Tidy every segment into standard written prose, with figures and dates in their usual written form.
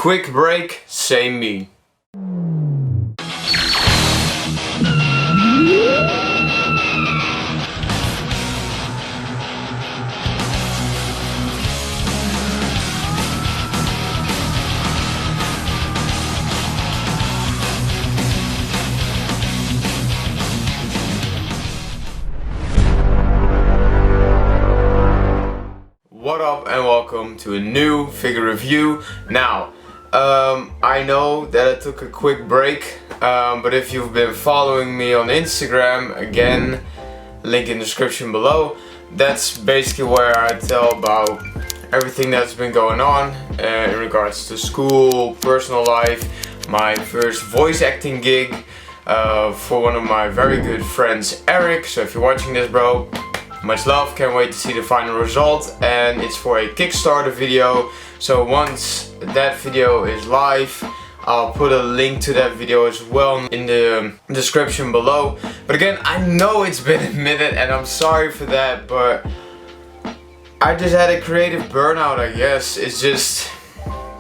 quick break, same me. What up and welcome to a new figure review. Now, I know that I took a quick break, but if you've been following me on Instagram, again, link in the description below, that's basically where I tell about everything that's been going on in regards to school, personal life, my first voice acting gig for one of my very good friends, Eric. So if you're watching this, bro, much love, can't wait to see the final result, and it's for a Kickstarter video. So once that video is live, I'll put a link to that video as well in the description below. But again, I know it's been a minute and I'm sorry for that, but I just had a creative burnout, I guess. It's just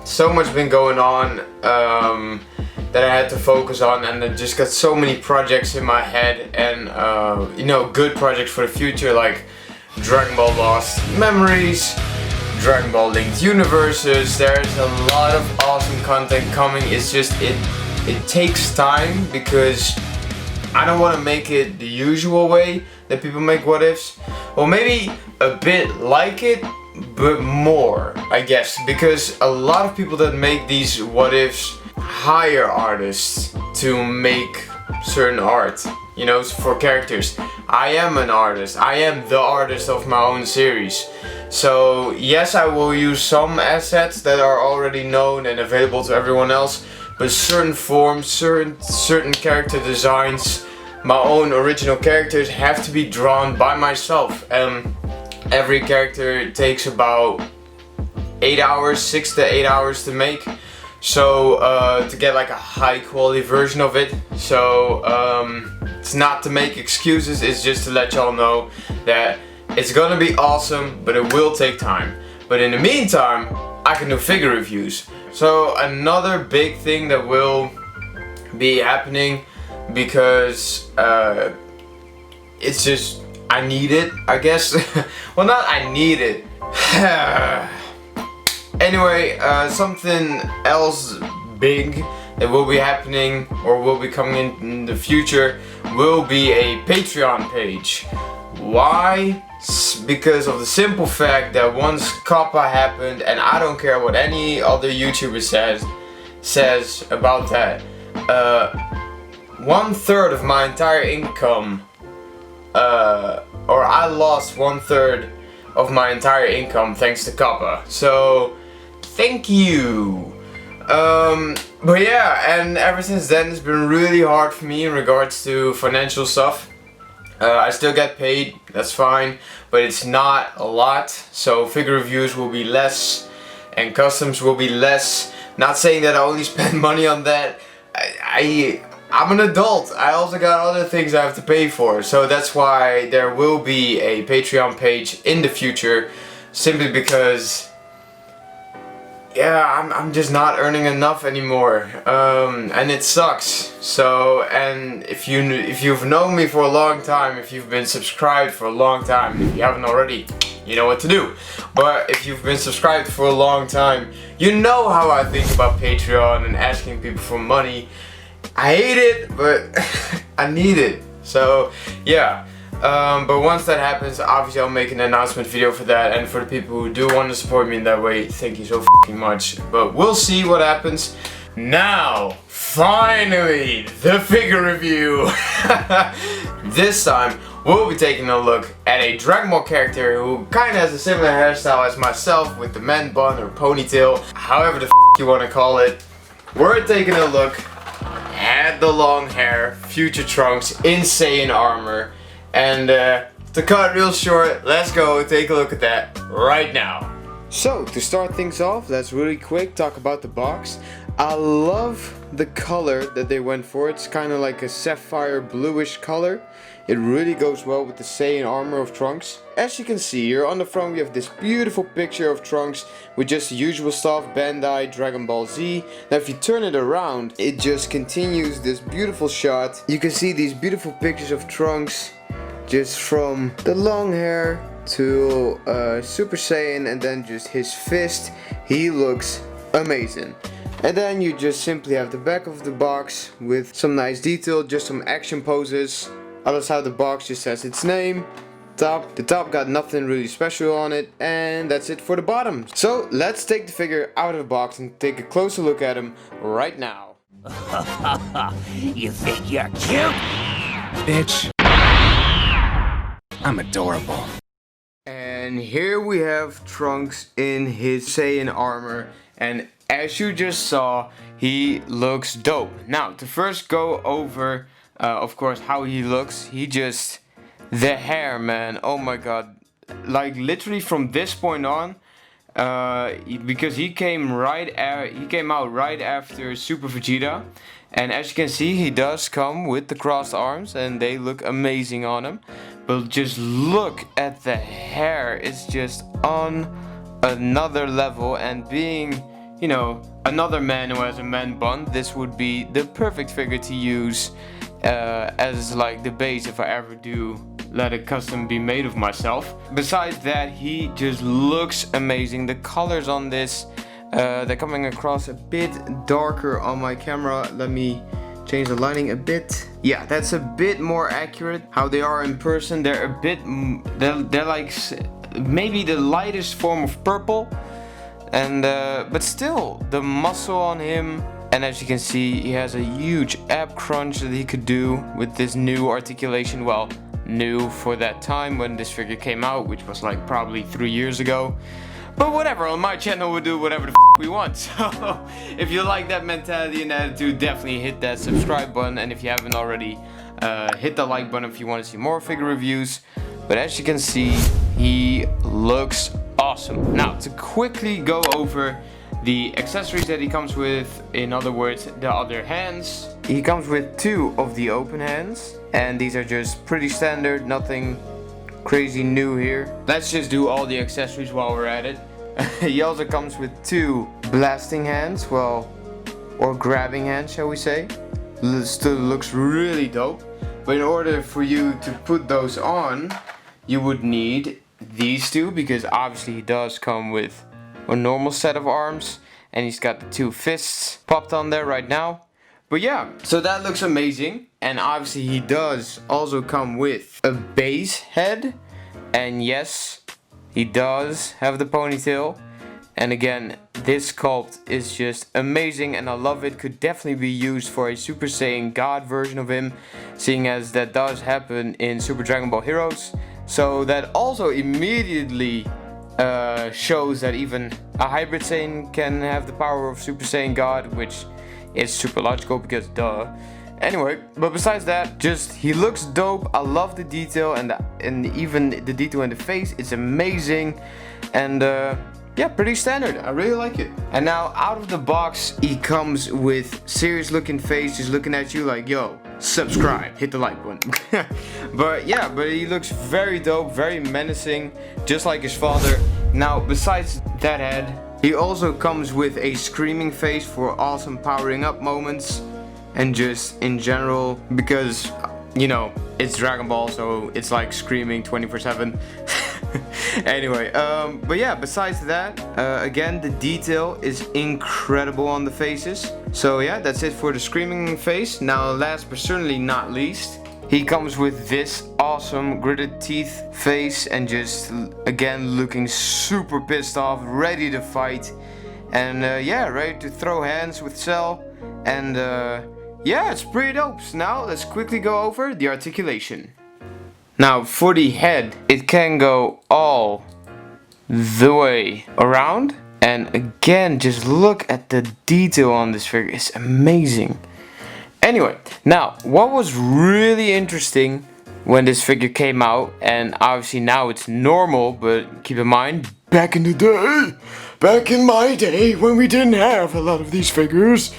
so much been going on that I had to focus on, and I just got so many projects in my head, and you know, good projects for the future, like Dragon Ball Lost Memories, Dragon Ball Linked Universes. There's a lot of awesome content coming. It's just it takes time, because I don't want to make it the usual way that people make what ifs. Well, maybe a bit like it, but more, I guess, because a lot of people that make these what ifs hire artists to make certain art, you know, for characters. I am an artist. I am the artist of my own series. So yes, I will use some assets that are already known and available to everyone else, but certain forms, certain character designs, my own original characters have to be drawn by myself. Every character takes about 8 hours, 6 to 8 hours to make. So to get like a high quality version of it. So it's not to make excuses, it's just to let y'all know that it's gonna be awesome, but it will take time. But in the meantime, I can do figure reviews. So another big thing that will be happening, because it's just, I need it, I guess. Well, not I need it. Anyway, something else big that will be happening or will be coming in the future will be a Patreon page. Why? Because of the simple fact that once COPPA happened, and I don't care what any other YouTuber says about that, 1/3 of my entire income, or I lost 1/3 of my entire income thanks to COPPA. So thank you. But yeah, and ever since then it's been really hard for me in regards to financial stuff. I still get paid, that's fine, but it's not a lot. So figure reviews will be less and customs will be less. Not saying that I only spend money on that. I'm an adult. I also got other things I have to pay for. So that's why there will be a Patreon page in the future, simply because, yeah, I'm just not earning enough anymore, and it sucks. So, and if you've known me for a long time, if you've been subscribed for a long time, if you haven't already, you know what to do. But if you've been subscribed for a long time, you know how I think about Patreon and asking people for money. I hate it, but I need it. So yeah. But once that happens, obviously I'll make an announcement video for that, and for the people who do want to support me in that way, thank you so fucking much. But we'll see what happens. Now, finally, the figure review. This time, we'll be taking a look at a Dragon Ball character who kinda has a similar hairstyle as myself, with the man bun or ponytail, however the you want to call it. We're taking a look at the long hair, future Trunks in Saiyan armor. And to cut it real short, let's go take a look at that right now. So to start things off, let's really quick talk about the box. I love the color that they went for. It's kind of like a sapphire bluish color. It really goes well with the Saiyan armor of Trunks. As you can see here on the front we have this beautiful picture of Trunks with just the usual stuff, Bandai, Dragon Ball Z. Now if you turn it around, it just continues this beautiful shot. You can see these beautiful pictures of Trunks just from the long hair to Super Saiyan and then just his fist. He looks amazing. And then you just simply have the back of the box with some nice detail, just some action poses. Other side of the box just says its name. The top got nothing really special on it, and that's it for the bottom. So let's take the figure out of the box and take a closer look at him right now. You think you're cute? Bitch. I'm adorable. And here we have Trunks in his Saiyan armor, and as you just saw, he looks dope. Now, to first go over, of course, how he looks, the hair, man, oh my god. Like, literally from this point on, because he came out right after Super Vegeta. And as you can see, he does come with the crossed arms, and they look amazing on him. But just look at the hair, it's just on another level, and being, you know, another man who has a man bun, this would be the perfect figure to use as like the base if I ever do let a custom be made of myself. Besides that, he just looks amazing. The colors on this, they're coming across a bit darker on my camera. Let me change the lighting a bit. Yeah, that's a bit more accurate. How they are in person, they're a bit, they're like maybe the lightest form of purple. And but still, the muscle on him, and as you can see, he has a huge ab crunch that he could do with this new articulation. Well, new for that time when this figure came out, which was like probably 3 years ago. But whatever, on my channel we do whatever the we want. So if you like that mentality and attitude, definitely hit that subscribe button. And if you haven't already, hit the like button if you want to see more figure reviews. But as you can see, he looks awesome. Now, to quickly go over the accessories that he comes with, in other words, the other hands. He comes with 2 of the open hands, and these are just pretty standard, nothing crazy new here. Let's just do all the accessories while we're at it. He also comes with 2 blasting hands, well, or grabbing hands, shall we say. Still looks really dope. But in order for you to put those on, you would need these 2, because obviously he does come with a normal set of arms, and he's got the 2 fists popped on there right now. But yeah, so that looks amazing. And obviously he does also come with a base head, and yes, he does have the ponytail. And again, this sculpt is just amazing, and I love it. Could definitely be used for a Super Saiyan God version of him, seeing as that does happen in Super Dragon Ball Heroes. So that also immediately shows that even a hybrid Saiyan can have the power of Super Saiyan God, which is super logical because duh. Anyway, but besides that, just he looks dope. I love the detail, and even the detail in the face, it's amazing. And yeah, pretty standard. I really like it. And now out of the box, he comes with serious looking face, just looking at you like, yo, subscribe, hit the like button. But yeah, but he looks very dope, very menacing, just like his father. Now, besides that head, he also comes with a screaming face for awesome powering up moments, and just in general, because, you know, it's Dragon Ball, so it's like screaming 24/7. Anyway, but yeah, besides that, again, the detail is incredible on the faces. So yeah, that's it for the screaming face. Now, last but certainly not least, he comes with this awesome gritted teeth face, and just again looking super pissed off, ready to fight, and yeah, ready to throw hands with Cell. And yeah, it's pretty dope. So now let's quickly go over the articulation. Now for the head, it can go all the way around, and again, just look at the detail on this figure, it's amazing. Anyway, now what was really interesting when this figure came out, and obviously now it's normal, but keep in mind, back in my day when we didn't have a lot of these figures.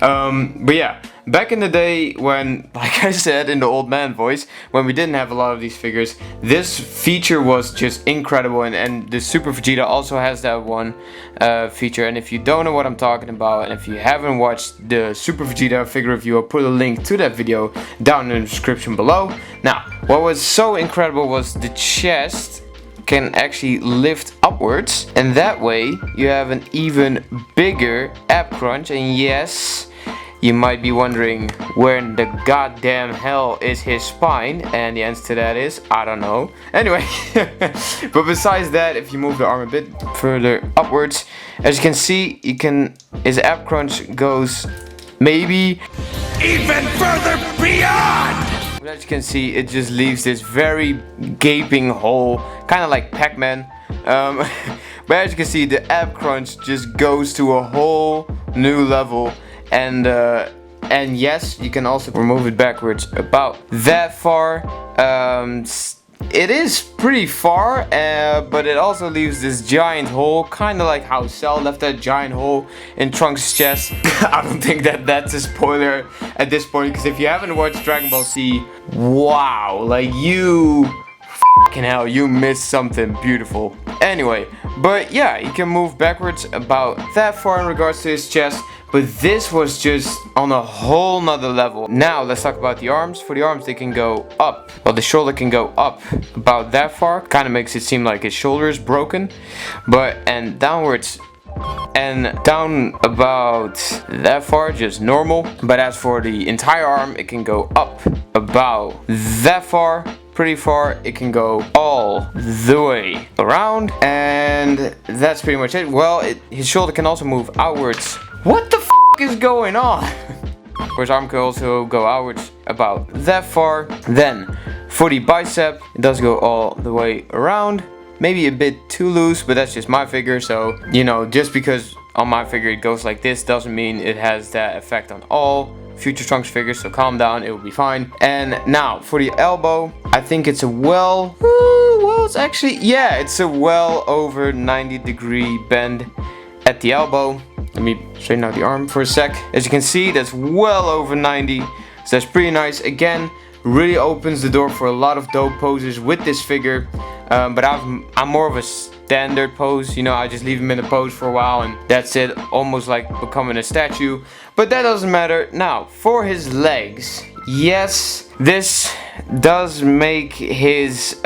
But yeah, back in the day when, like I said in the old man voice, when we didn't have a lot of these figures, this feature was just incredible, and the Super Vegeta also has that one feature. And if you don't know what I'm talking about, and if you haven't watched the Super Vegeta figure review, I'll put a link to that video down in the description below. Now, what was so incredible was the chest can actually lift upwards, and that way you have an even bigger ab crunch. And yes, you might be wondering where in the goddamn hell is his spine, and the answer to that is I don't know. Anyway, but besides that, if you move the arm a bit further upwards, as you can see, his ab crunch goes maybe Even further beyond! but as you can see, it just leaves this very gaping hole, kind of like Pac-Man. But as you can see, the ab crunch just goes to a whole new level. And yes, you can also remove it backwards about that far. It is pretty far, but it also leaves this giant hole, kind of like how Cell left that giant hole in Trunks' chest. I don't think that that's a spoiler at this point, because if you haven't watched Dragon Ball Z, wow, like you fucking hell, you missed something beautiful. Anyway, but yeah, you can move backwards about that far in regards to his chest. But this was just on a whole nother level. Now let's talk about the arms. For the arms, they can go up. Well, the shoulder can go up about that far. Kind of makes it seem like his shoulder is broken. And downwards and down about that far, just normal. But as for the entire arm, it can go up about that far. Pretty far. It can go all the way around. And that's pretty much it. Well, his shoulder can also move outwards. What the f is going on? His arm can also go outwards about that far. Then for the bicep, it does go all the way around. Maybe a bit too loose, but that's just my figure. So, you know, just because on my figure it goes like this doesn't mean it has that effect on all future Trunks figures. So calm down, it will be fine. And now for the elbow, I think it's a it's actually, yeah, it's a well over 90-degree bend at the elbow. Let me straighten out the arm for a sec. As you can see, that's well over 90. So that's pretty nice. Again, really opens the door for a lot of dope poses with this figure. But I'm more of a standard pose. You know, I just leave him in a pose for a while and that's it. Almost like becoming a statue. But that doesn't matter. Now, for his legs. Yes, this does make his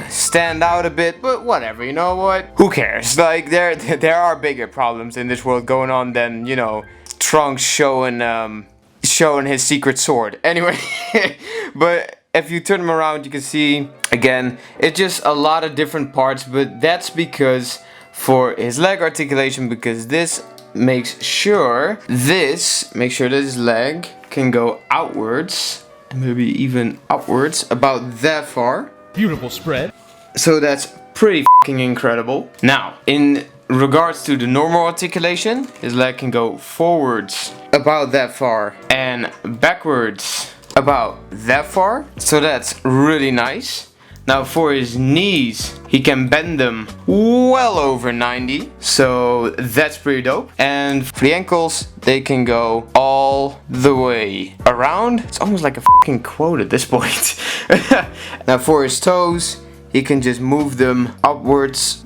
stand out a bit, but whatever, you know what? Who cares? Like, there are bigger problems in this world going on than, you know, Trunks showing his secret sword. Anyway, but if you turn him around, you can see, again, it's just a lot of different parts, but that's because for his leg articulation, because this makes sure that his leg can go outwards, and maybe even upwards, about that far. Beautiful spread. So that's pretty fucking incredible. Now, in regards to the normal articulation, his leg can go forwards about that far and backwards about that far. So that's really nice. Now for his knees, he can bend them well over 90. So that's pretty dope. And for the ankles, they can go all the way around. It's almost like a fucking quote at this point. Now for his toes, he can just move them upwards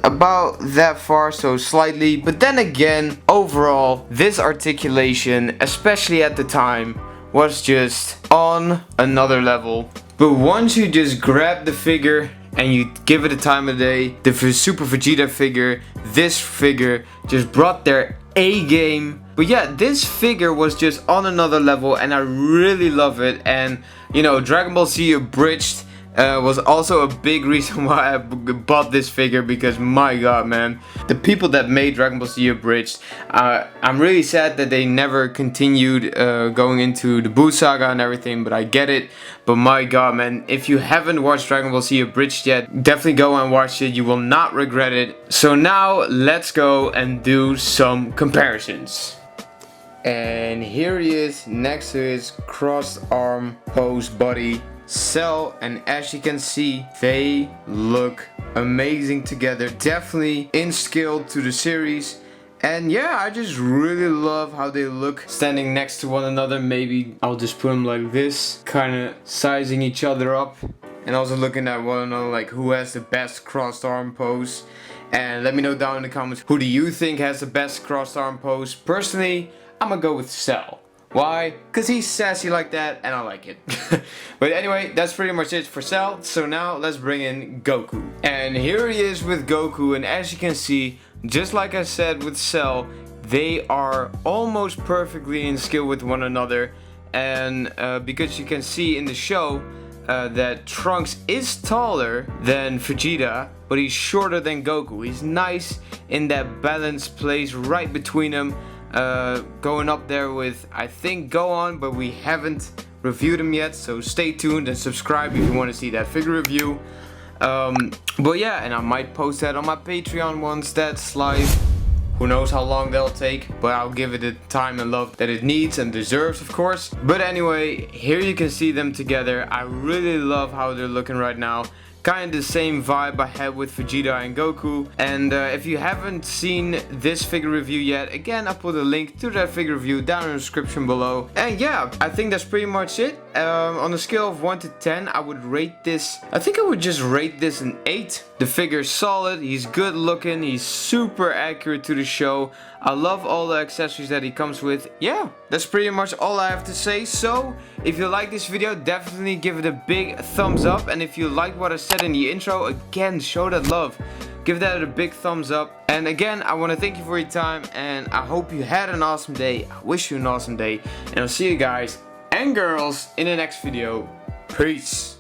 about that far, so slightly. But then again, overall, this articulation, especially at the time, was just on another level. But once you just grab the figure and you give it the time of the day, the Super Vegeta figure, this figure just brought their A game. But yeah, this figure was just on another level and I really love it. And you know, Dragon Ball Z Abridged was also a big reason why I bought this figure, because my god, man, the people that made Dragon Ball Z Abridged, I'm really sad that they never continued going into the Buu saga and everything, but I get it. But my god, man, if you haven't watched Dragon Ball Z Abridged yet, definitely go and watch it, you will not regret it. So now let's go and do some comparisons. And here he is next to his crossed arm pose buddy Cell, and as you can see, they look amazing together. Definitely in scale to the series, And yeah, I just really love how they look standing next to one another. Maybe I'll just put them like this, kind of sizing each other up. And also looking at one another, like who has the best crossed arm pose. And let me know down in the comments, who do you think has the best crossed arm pose? Personally, I'm gonna go with Cell. Why? Because he's sassy like that and I like it. But anyway, that's pretty much it for Cell. So now let's bring in Goku. And here he is with Goku, and as you can see, just like I said with Cell, they are almost perfectly in skill with one another. And because you can see in the show that Trunks is taller than Vegeta, but he's shorter than Goku. He's nice in that balanced place right between them. Going up there with, I think, Gohan, but we haven't reviewed him yet, so stay tuned and subscribe if you want to see that figure review. But yeah, and I might post that on my Patreon once that's live. Who knows how long they'll take, but I'll give it the time and love that it needs and deserves, of course. But anyway, here you can see them together. I really love how they're looking right now. Kind of the same vibe I had with Vegeta and Goku. And if you haven't seen this figure review yet, again, I'll put a link to that figure review down in the description below. And yeah, I think that's pretty much it. On a scale of 1 to 10, I would rate this, I think I would just rate this an 8. The figure's solid, he's good looking, he's super accurate to the show. I love all the accessories that he comes with. Yeah, that's pretty much all I have to say. So, if you like this video, definitely give it a big thumbs up. And if you like what I said in the intro, again, show that love. Give that a big thumbs up. And again, I want to thank you for your time, and I hope you had an awesome day. I wish you an awesome day, and I'll see you guys and girls in the next video. Peace.